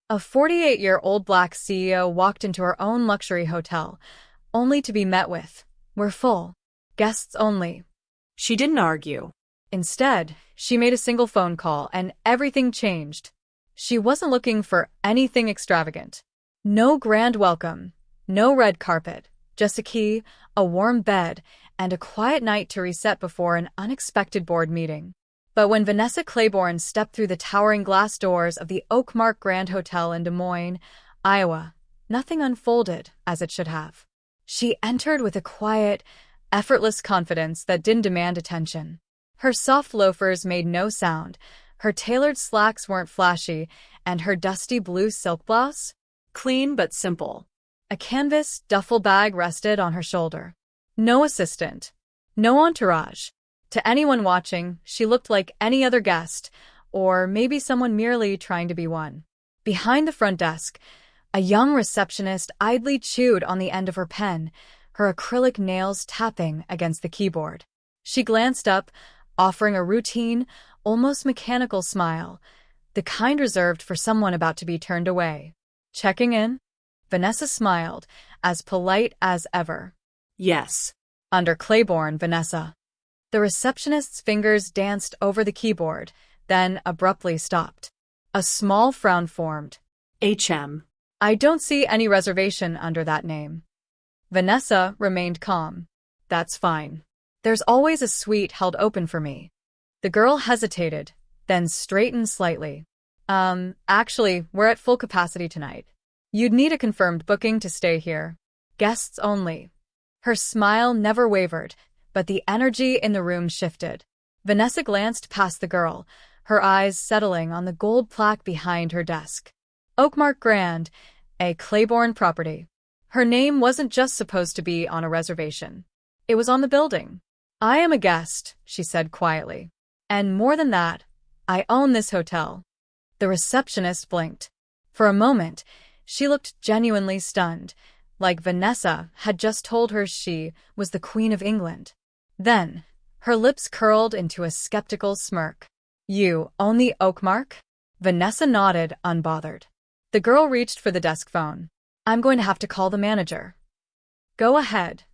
A 48-year-old black CEO walked into her own luxury hotel, only to be met with, "We're full. Guests only." She didn't argue. Instead, she made a single phone call and everything changed. She wasn't looking for anything extravagant. No grand welcome, no red carpet, just a key, a warm bed, and a quiet night to reset before an unexpected board meeting. But when Vanessa Clayborne stepped through the towering glass doors of the Oakmark Grand Hotel in Des Moines, Iowa, nothing unfolded as it should have. She entered with a quiet, effortless confidence that didn't demand attention. Her soft loafers made no sound, her tailored slacks weren't flashy, and her dusty blue silk blouse? Clean but simple. A canvas duffel bag rested on her shoulder. No assistant. No entourage. To anyone watching, she looked like any other guest, or maybe someone merely trying to be one. Behind the front desk, a young receptionist idly chewed on the end of her pen, her acrylic nails tapping against the keyboard. She glanced up, offering a routine, almost mechanical smile, the kind reserved for someone about to be turned away. "Checking in?" Vanessa smiled, as polite as ever. Yes. Under Clayborne, Vanessa. The receptionist's fingers danced over the keyboard, then abruptly stopped. A small frown formed. HM. "I don't see any reservation under that name." Vanessa remained calm. "That's fine. There's always a suite held open for me." The girl hesitated, then straightened slightly. Actually, we're at full capacity tonight. You'd need a confirmed booking to stay here. Guests only." Her smile never wavered, but the energy in the room shifted. Vanessa glanced past the girl, her eyes settling on the gold plaque behind her desk. Oakmark Grand, a Clayborne property. Her name wasn't just supposed to be on a reservation. It was on the building. "I am a guest," she said quietly. "And more than that, I own this hotel." The receptionist blinked. For a moment, she looked genuinely stunned, like Vanessa had just told her she was the Queen of England. Then, her lips curled into a skeptical smirk. "You own the Oakmark?" Vanessa nodded, unbothered. The girl reached for the desk phone. "I'm going to have to call the manager." "Go ahead."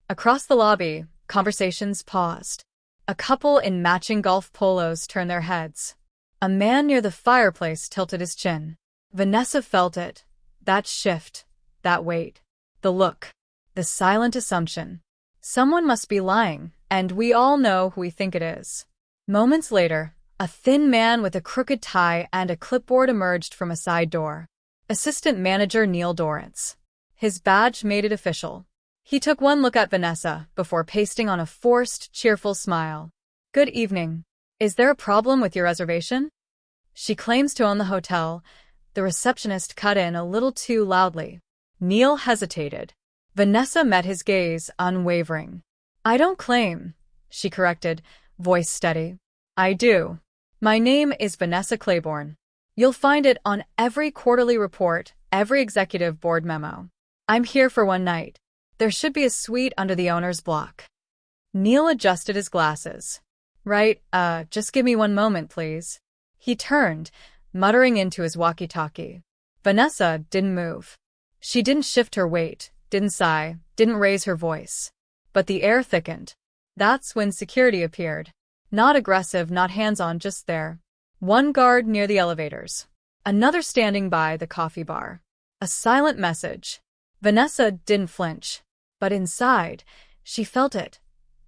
Across the lobby, conversations paused. A couple in matching golf polos turned their heads. A man near the fireplace tilted his chin. Vanessa felt it. That shift, that weight, the look, the silent assumption. Someone must be lying, and we all know who we think it is. Moments later, a thin man with a crooked tie and a clipboard emerged from a side door. Assistant Manager Neil Dorrance. His badge made it official. He took one look at Vanessa before pasting on a forced, cheerful smile. "Good evening. Is there a problem with your reservation?" "She claims to own the hotel." The receptionist cut in a little too loudly. Neil hesitated. Vanessa met his gaze, unwavering. "I don't claim," she corrected, voice steady. "I do. My name is Vanessa Clayborne. You'll find it on every quarterly report, every executive board memo. I'm here for one night. There should be a suite under the owner's block." Neil adjusted his glasses. "Right, just give me one moment, please." He turned, muttering into his walkie-talkie. Vanessa didn't move. She didn't shift her weight, didn't sigh, didn't raise her voice. But the air thickened. That's when security appeared. Not aggressive, not hands-on, just there. One guard near the elevators. Another standing by the coffee bar. A silent message. Vanessa didn't flinch. But inside, she felt it.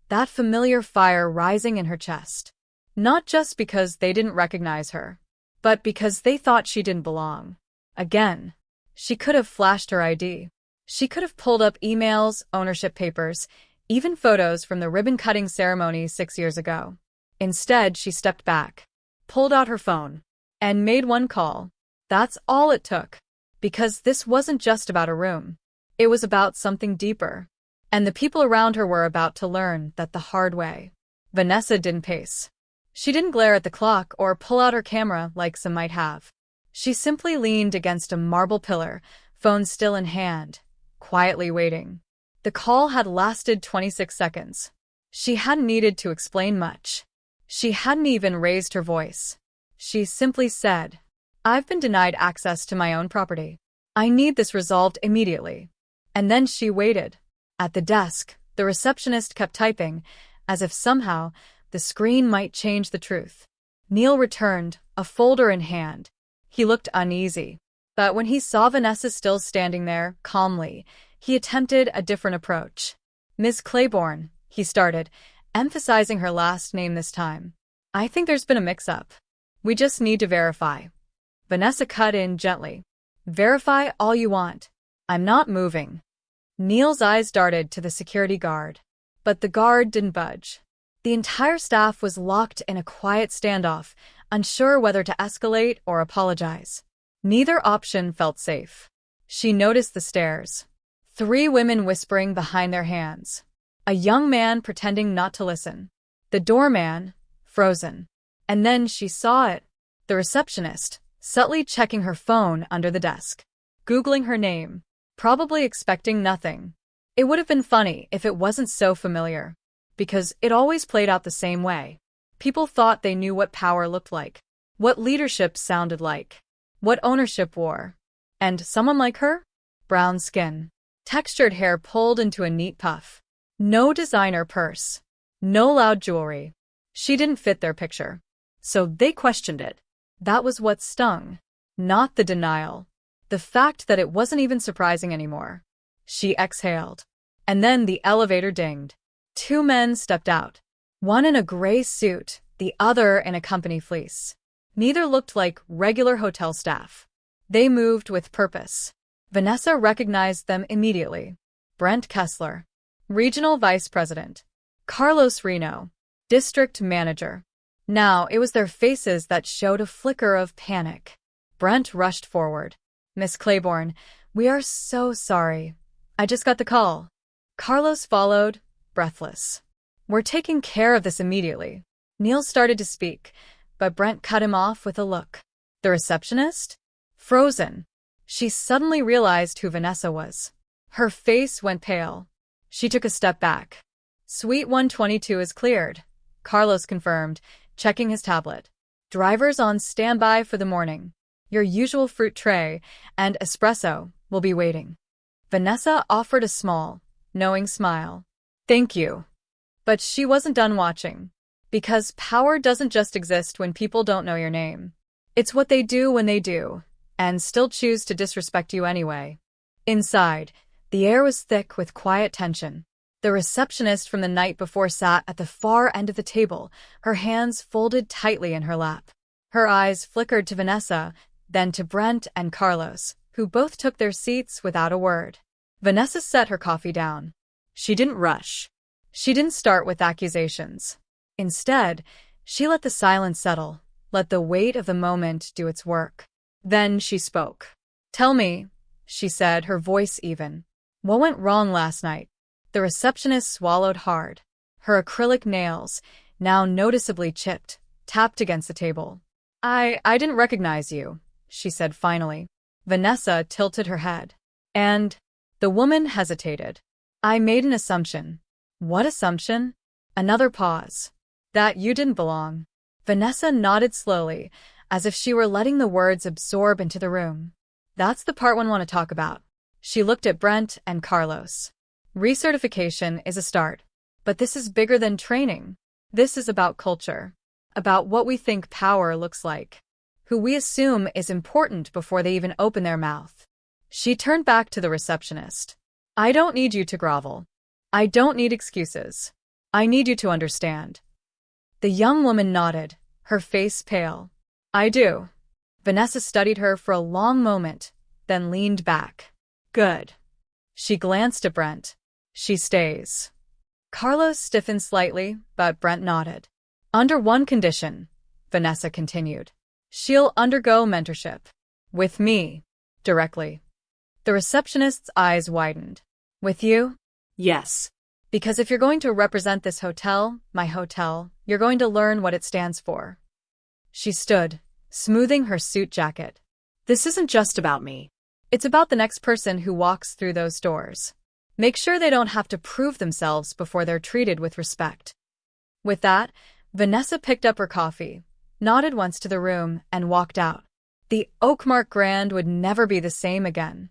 That familiar fire rising in her chest. Not just because they didn't recognize her, but because they thought she didn't belong. Again, she could have flashed her ID. She could have pulled up emails, ownership papers, even photos from the ribbon-cutting ceremony 6 years ago. Instead, she stepped back, pulled out her phone, and made one call. That's all it took. Because this wasn't just about a room. It was about something deeper. And the people around her were about to learn that the hard way. Vanessa didn't pace. She didn't glare at the clock or pull out her camera like some might have. She simply leaned against a marble pillar, phone still in hand, quietly waiting. The call had lasted 26 seconds. She hadn't needed to explain much. She hadn't even raised her voice. She simply said, I've been denied access to my own property. I need this resolved immediately. And then she waited. At the desk, the receptionist kept typing, as if somehow the screen might change the truth. Neil returned, a folder in hand. He looked uneasy. But when he saw Vanessa still standing there, calmly, he attempted a different approach. Ms. Clayborne, he started, emphasizing her last name this time. I think there's been a mix-up. We just need to verify. Vanessa cut in gently. Verify all you want. I'm not moving. Neil's eyes darted to the security guard. But the guard didn't budge. The entire staff was locked in a quiet standoff, unsure whether to escalate or apologize. Neither option felt safe. She noticed the stares. 3 women whispering behind their hands. A young man pretending not to listen. The doorman, frozen. And then she saw it. The receptionist, subtly checking her phone under the desk. Googling her name. Probably expecting nothing. It would have been funny if it wasn't so familiar. Because it always played out the same way. People thought they knew what power looked like. What leadership sounded like. What ownership wore. And someone like her? Brown skin. Textured hair pulled into a neat puff. No designer purse. No loud jewelry. She didn't fit their picture. So they questioned it. That was what stung. Not the denial. The fact that it wasn't even surprising anymore. She exhaled. And then the elevator dinged. 2 men stepped out. One in a gray suit, the other in a company fleece. Neither looked like regular hotel staff. They moved with purpose. Vanessa recognized them immediately. Brent Kessler, Regional Vice President. Carlos Reno, District Manager. Now it was their faces that showed a flicker of panic. Brent rushed forward. Miss Clayborne, we are so sorry. I just got the call. Carlos followed, breathless. We're taking care of this immediately. Neil started to speak, but Brent cut him off with a look. The receptionist? Frozen. She suddenly realized who Vanessa was. Her face went pale. She took a step back. Suite 122 is cleared, Carlos confirmed, checking his tablet. Drivers on standby for the morning. Your usual fruit tray and espresso will be waiting. Vanessa offered a small, knowing smile. Thank you. But she wasn't done watching. Because power doesn't just exist when people don't know your name. It's what they do when they do, and still choose to disrespect you anyway. Inside, the air was thick with quiet tension. The receptionist from the night before sat at the far end of the table, her hands folded tightly in her lap. Her eyes flickered to Vanessa, then to Brent and Carlos, who both took their seats without a word. Vanessa set her coffee down. She didn't rush. She didn't start with accusations. Instead, she let the silence settle, let the weight of the moment do its work. Then she spoke. Tell me, she said, her voice even. What went wrong last night? The receptionist swallowed hard. Her acrylic nails, now noticeably chipped, tapped against the table. I didn't recognize you, she said finally. Vanessa tilted her head. And the woman hesitated. I made an assumption. What assumption? Another pause. That you didn't belong. Vanessa nodded slowly, as if she were letting the words absorb into the room. That's the part one want to talk about. She looked at Brent and Carlos. Recertification is a start. But this is bigger than training. This is about culture. About what we think power looks like. Who we assume is important before they even open their mouth. She turned back to the receptionist. I don't need you to grovel. I don't need excuses. I need you to understand. The young woman nodded, her face pale. I do. Vanessa studied her for a long moment, then leaned back. Good. She glanced at Brent. She stays. Carlos stiffened slightly, but Brent nodded. Under one condition, Vanessa continued. She'll undergo mentorship. With me. Directly. The receptionist's eyes widened. With you? Yes. Because if you're going to represent this hotel, my hotel, you're going to learn what it stands for. She stood, smoothing her suit jacket. This isn't just about me. It's about the next person who walks through those doors. Make sure they don't have to prove themselves before they're treated with respect. With that, Vanessa picked up her coffee, nodded once to the room, and walked out. The Oakmark Grand would never be the same again.